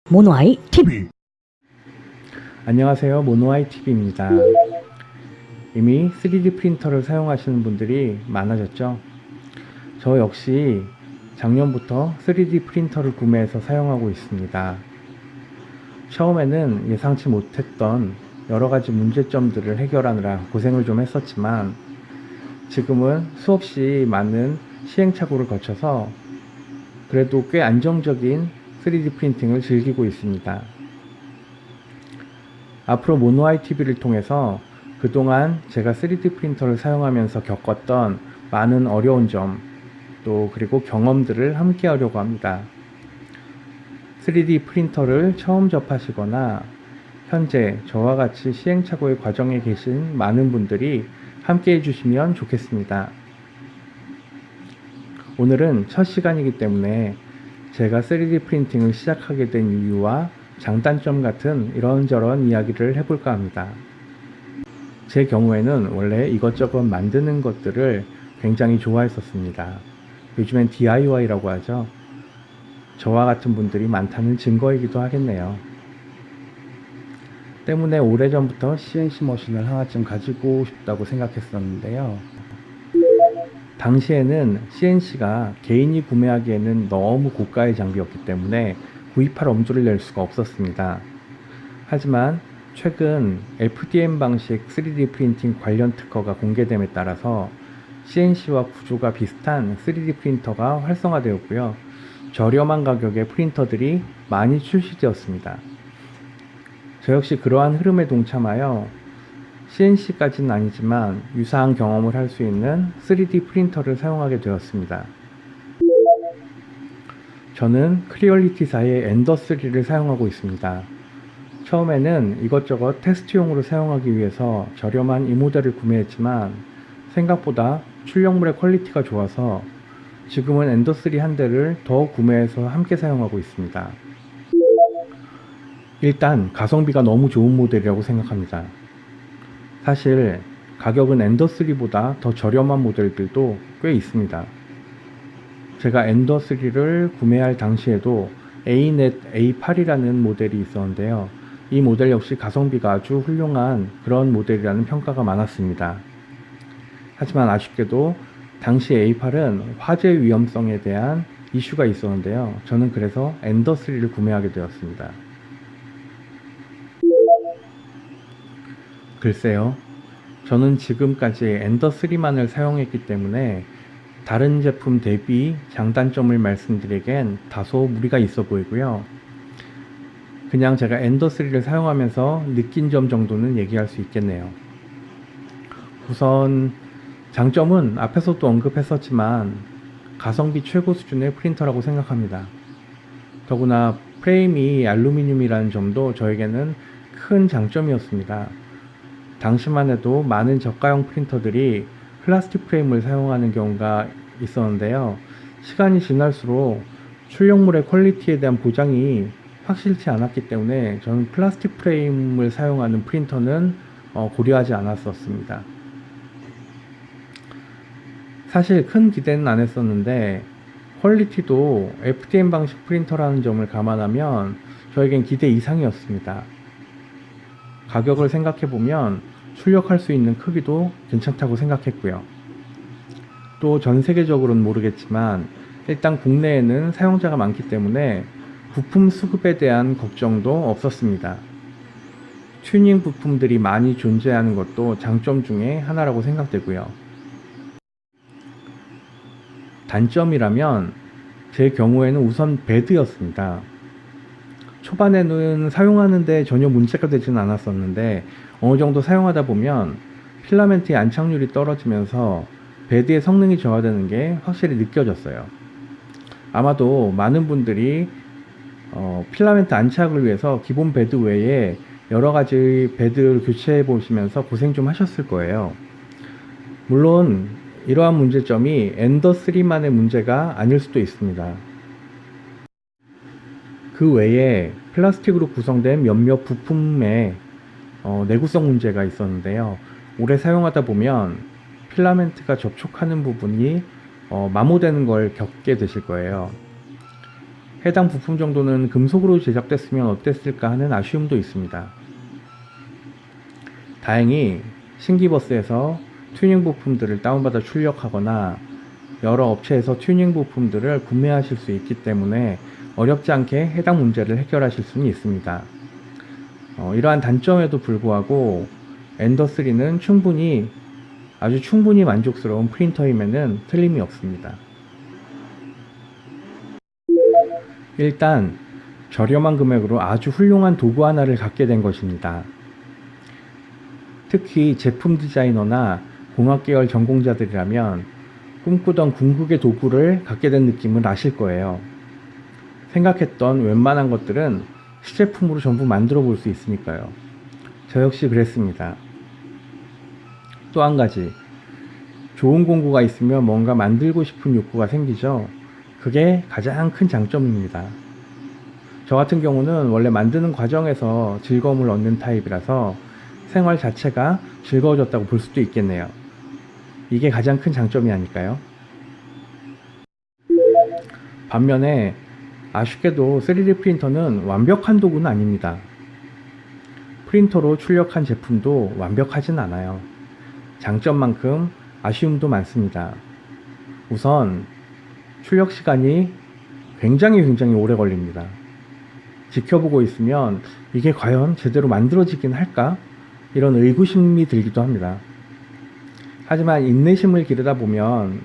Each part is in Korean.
모노아이 TV. 안녕하세요, 모노아이 TV입니다. 이미 3D 프린터를 사용하시는 분들이 많아졌죠. 저 역시 작년부터 3D 프린터를 구매해서 사용하고 있습니다. 처음에는 예상치 못했던 여러가지 문제점들을 해결하느라 고생을 좀 했었지만 지금은 수없이 많은 시행착오를 거쳐서 그래도 꽤 안정적인 3D 프린팅을 즐기고 있습니다. 앞으로 모노아이 TV를 통해서 그동안 제가 3D 프린터를 사용하면서 겪었던 많은 어려운 점, 또 그리고 경험들을 함께 하려고 합니다. 3D 프린터를 처음 접하시거나 현재 저와 같이 시행착오의 과정에 계신 많은 분들이 함께 해주시면 좋겠습니다. 오늘은 첫 시간이기 때문에 제가 3D 프린팅을 시작하게 된 이유와 장단점 같은 이런저런 이야기를 해볼까 합니다. 제 경우에는 원래 이것저것 만드는 것들을 굉장히 좋아했었습니다. 요즘엔 DIY라고 하죠. 저와 같은 분들이 많다는 증거이기도 하겠네요. 때문에 오래전부터 CNC 머신을 하나쯤 가지고 싶다고 생각했었는데요. 당시에는 CNC가 개인이 구매하기에는 너무 고가의 장비였기 때문에 구입할 엄두를 낼 수가 없었습니다. 하지만 최근 FDM 방식 3D 프린팅 관련 특허가 공개됨에 따라서 CNC와 구조가 비슷한 3D 프린터가 활성화되었고요. 저렴한 가격의 프린터들이 많이 출시되었습니다. 저 역시 그러한 흐름에 동참하여 CNC까지는 아니지만 유사한 경험을 할 수 있는 3D 프린터를 사용하게 되었습니다. 저는 크리얼리티사의 엔더3를 사용하고 있습니다. 처음에는 이것저것 테스트용으로 사용하기 위해서 저렴한 이 모델을 구매했지만 생각보다 출력물의 퀄리티가 좋아서 지금은 엔더3 한 대를 더 구매해서 함께 사용하고 있습니다. 일단 가성비가 너무 좋은 모델이라고 생각합니다. 사실 가격은 엔더3보다 더 저렴한 모델들도 꽤 있습니다. 제가 엔더3를 구매할 당시에도 A넷 A8이라는 모델이 있었는데요. 이 모델 역시 가성비가 아주 훌륭한 그런 모델이라는 평가가 많았습니다. 하지만 아쉽게도 당시 A8은 화재 위험성에 대한 이슈가 있었는데요. 저는 그래서 엔더3를 구매하게 되었습니다. 글쎄요. 저는 지금까지 엔더3만을 사용했기 때문에 다른 제품 대비 장단점을 말씀드리기엔 다소 무리가 있어 보이고요. 그냥 제가 엔더3를 사용하면서 느낀 점 정도는 얘기할 수 있겠네요. 우선 장점은 앞에서도 언급했었지만 가성비 최고 수준의 프린터라고 생각합니다. 더구나 프레임이 알루미늄이라는 점도 저에게는 큰 장점이었습니다. 당시만 해도 많은 저가형 프린터들이 플라스틱 프레임을 사용하는 경우가 있었는데요. 시간이 지날수록 출력물의 퀄리티에 대한 보장이 확실치 않았기 때문에 저는 플라스틱 프레임을 사용하는 프린터는 고려하지 않았었습니다. 사실 큰 기대는 안 했었는데 퀄리티도 FDM 방식 프린터라는 점을 감안하면 저에겐 기대 이상이었습니다. 가격을 생각해보면 출력할 수 있는 크기도 괜찮다고 생각했고요. 또 전 세계적으로는 모르겠지만 일단 국내에는 사용자가 많기 때문에 부품 수급에 대한 걱정도 없었습니다. 튜닝 부품들이 많이 존재하는 것도 장점 중에 하나라고 생각되고요. 단점이라면 제 경우에는 우선 배드였습니다. 초반에는 사용하는데 전혀 문제가 되지는 않았었는데 어느 정도 사용하다 보면 필라멘트의 안착률이 떨어지면서 배드의 성능이 저하되는 게 확실히 느껴졌어요. 아마도 많은 분들이 필라멘트 안착을 위해서 기본 배드 외에 여러가지 배드를 교체해 보시면서 고생 좀 하셨을 거예요. 물론 이러한 문제점이 엔더3만의 문제가 아닐 수도 있습니다. 그 외에 플라스틱으로 구성된 몇몇 부품에 내구성 문제가 있었는데요. 오래 사용하다 보면 필라멘트가 접촉하는 부분이 마모되는 걸 겪게 되실 거예요. 해당 부품 정도는 금속으로 제작됐으면 어땠을까 하는 아쉬움도 있습니다. 다행히 신기버스에서 튜닝 부품들을 다운받아 출력하거나 여러 업체에서 튜닝 부품들을 구매하실 수 있기 때문에 어렵지 않게 해당 문제를 해결하실 수는 있습니다. 이러한 단점에도 불구하고 엔더3는 아주 충분히 만족스러운 프린터임에는 틀림이 없습니다. 일단 저렴한 금액으로 아주 훌륭한 도구 하나를 갖게 된 것입니다. 특히 제품 디자이너나 공학 계열 전공자들이라면 꿈꾸던 궁극의 도구를 갖게 된 느낌을 아실 거예요. 생각했던 웬만한 것들은 시제품으로 전부 만들어 볼 수 있으니까요. 저 역시 그랬습니다. 또 한 가지, 좋은 공구가 있으면 뭔가 만들고 싶은 욕구가 생기죠. 그게 가장 큰 장점입니다. 저 같은 경우는 원래 만드는 과정에서 즐거움을 얻는 타입이라서 생활 자체가 즐거워졌다고 볼 수도 있겠네요. 이게 가장 큰 장점이 아닐까요? 반면에 아쉽게도 3D 프린터는 완벽한 도구는 아닙니다. 프린터로 출력한 제품도 완벽하진 않아요. 장점만큼 아쉬움도 많습니다. 우선 출력 시간이 굉장히 오래 걸립니다. 지켜보고 있으면 이게 과연 제대로 만들어지긴 할까? 이런 의구심이 들기도 합니다. 하지만 인내심을 기르다 보면,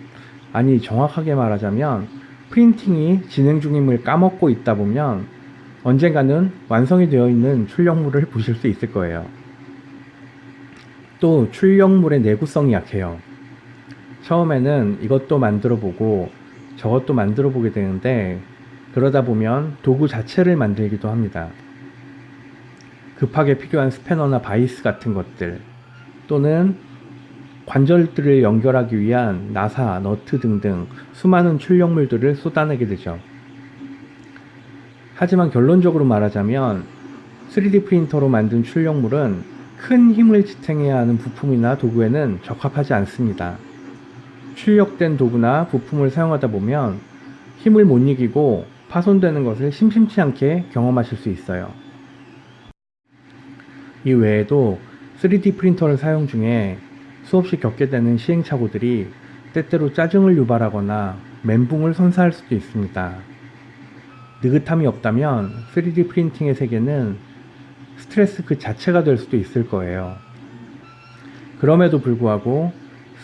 아니 정확하게 말하자면 프린팅이 진행 중임을 까먹고 있다 보면 언젠가는 완성이 되어 있는 출력물을 보실 수 있을 거예요. 또 출력물의 내구성이 약해요. 처음에는 이것도 만들어 보고 저것도 만들어 보게 되는데 그러다 보면 도구 자체를 만들기도 합니다. 급하게 필요한 스패너나 바이스 같은 것들, 또는 관절들을 연결하기 위한 나사, 너트 등등 수많은 출력물들을 쏟아내게 되죠. 하지만 결론적으로 말하자면 3D 프린터로 만든 출력물은 큰 힘을 지탱해야 하는 부품이나 도구에는 적합하지 않습니다. 출력된 도구나 부품을 사용하다 보면 힘을 못 이기고 파손되는 것을 심심치 않게 경험하실 수 있어요. 이 외에도 3D 프린터를 사용 중에 수없이 겪게 되는 시행착오들이 때때로 짜증을 유발하거나 멘붕을 선사할 수도 있습니다. 느긋함이 없다면 3D 프린팅의 세계는 스트레스 그 자체가 될 수도 있을 거예요. 그럼에도 불구하고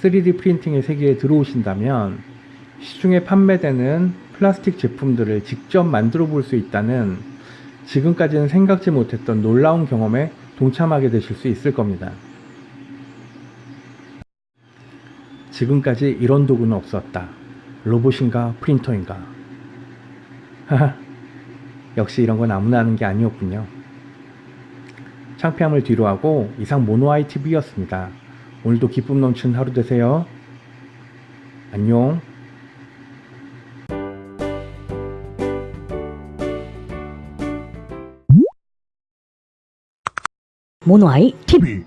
3D 프린팅의 세계에 들어오신다면 시중에 판매되는 플라스틱 제품들을 직접 만들어 볼 수 있다는 지금까지는 생각지 못했던 놀라운 경험에 동참하게 되실 수 있을 겁니다. 지금까지 이런 도구는 없었다. 로봇인가 프린터인가? 하하, 역시 이런 건 아무나 하는 게 아니었군요. 창피함을 뒤로하고 이상 모노아이 TV였습니다. 오늘도 기쁨 넘치는 하루 되세요. 안녕. 모노아이 TV